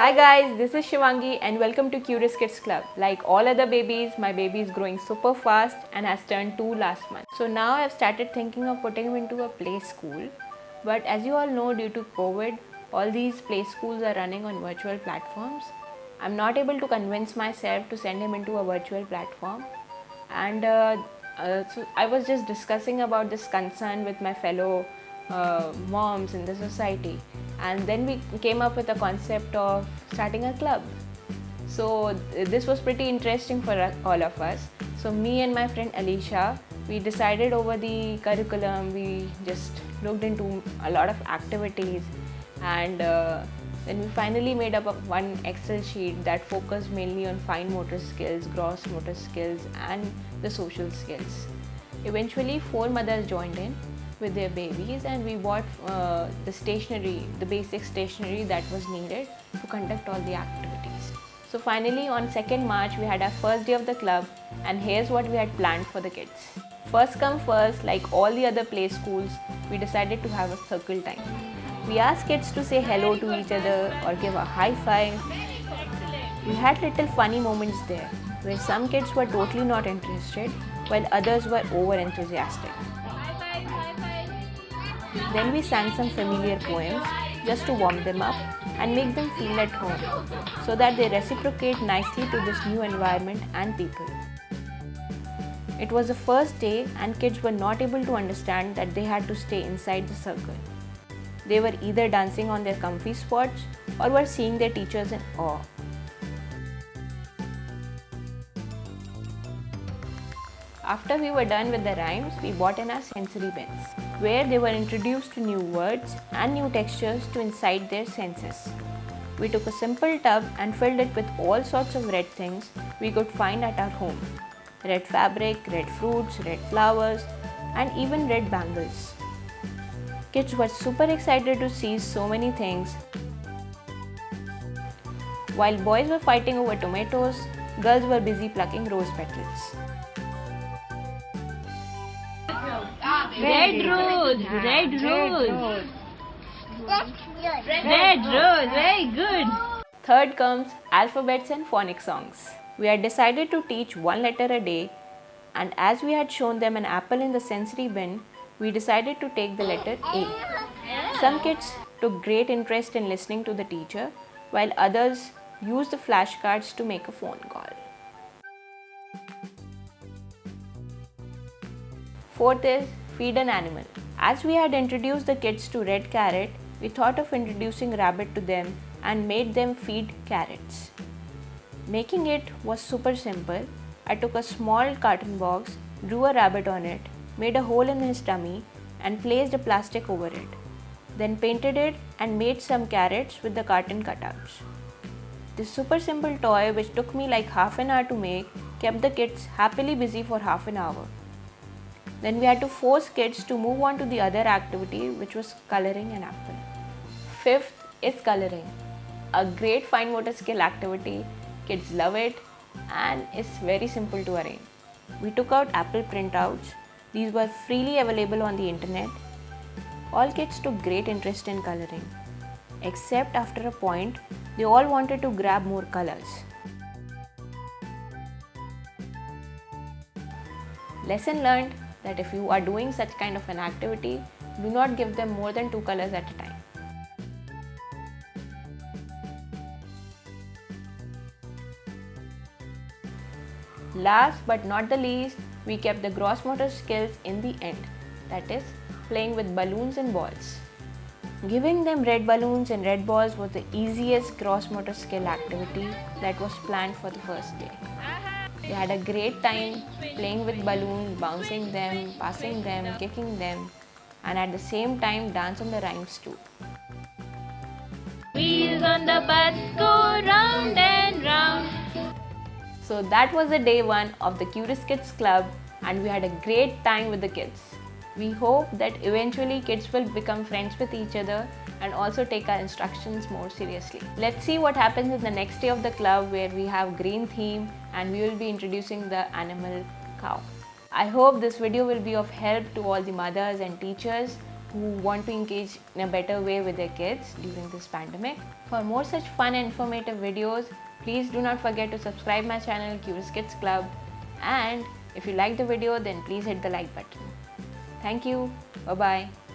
Hi guys, this is Shivangi and welcome to Curious Kids Club. Like all other babies, my baby is growing super fast and has turned 2 last month. So now I've started thinking of putting him into a play school. But as you all know, due to COVID, all these play schools are running on virtual platforms. I'm not able to convince myself to send him into a virtual platform. And so I was just discussing about this concern with my fellow moms in the society, and then we came up with a concept of starting a club. So this was pretty interesting for all of us. So me and my friend Alicia, we decided over the curriculum. We just looked into a lot of activities, and then we finally made up one Excel sheet that focused mainly on fine motor skills, gross motor skills, and the social skills. Eventually, 4 mothers joined in with their babies, and we bought the stationery, the basic stationery that was needed to conduct all the activities. So finally, on 2nd March, we had our first day of the club, and here's what we had planned for the kids. First come first, like all the other play schools, we decided to have a circle time. We asked kids to say hello to each other or give a high five. We had little funny moments there, where some kids were totally not interested, while others were over enthusiastic. Then we sang some familiar poems just to warm them up and make them feel at home, so that they reciprocate nicely to this new environment and people. It was the first day and kids were not able to understand that they had to stay inside the circle. They were either dancing on their comfy spots or were seeing their teachers in awe. After we were done with the rhymes, we bought in our sensory bins, where they were introduced to new words and new textures to incite their senses. We took a simple tub and filled it with all sorts of red things we could find at our home. Red fabric, red fruits, red flowers, and even red bangles. Kids were super excited to see so many things. While boys were fighting over tomatoes, girls were busy plucking rose petals. Red rose, red rose. Red rose, very good. Third comes alphabets and phonic songs. We had decided to teach one letter a day, and as we had shown them an apple in the sensory bin, we decided to take the letter A. Some kids took great interest in listening to the teacher, while others used the flashcards to make a phone call. Fourth is feed an animal. As we had introduced the kids to red carrot, we thought of introducing rabbit to them and made them feed carrots. Making it was super simple. I took a small carton box, drew a rabbit on it, made a hole in his tummy, and placed a plastic over it. Then painted it and made some carrots with the carton cutouts. This super simple toy, which took me like half an hour to make, kept the kids happily busy for half an hour. Then we had to force kids to move on to the other activity, which was coloring an apple. Fifth is coloring, a great fine motor skill activity. Kids love it and it's very simple to arrange. We took out apple printouts. These were freely available on the internet. All kids took great interest in coloring, except after a point, they all wanted to grab more colors. Lesson learned that if you are doing such kind of an activity, do not give them more than 2 colors at a time. Last but not the least, we kept the gross motor skills in the end, that is, playing with balloons and balls. Giving them red balloons and red balls was the easiest gross motor skill activity that was planned for the first day. They had a great time playing with balloons, bouncing them, passing them, kicking them, and at the same time dance on the rhymes too. Wheels on the bus go round and round. So that was the day 1 of the Curious Kids Club, and we had a great time with the kids. We hope that eventually kids will become friends with each other and also take our instructions more seriously. Let's see what happens in the next day of the club, where we have green theme and we will be introducing the animal cow. I hope this video will be of help to all the mothers and teachers who want to engage in a better way with their kids during this pandemic. For more such fun and informative videos, please do not forget to subscribe my channel Curious Kids Club, and if you like the video then please hit the like button. Thank you. Bye bye.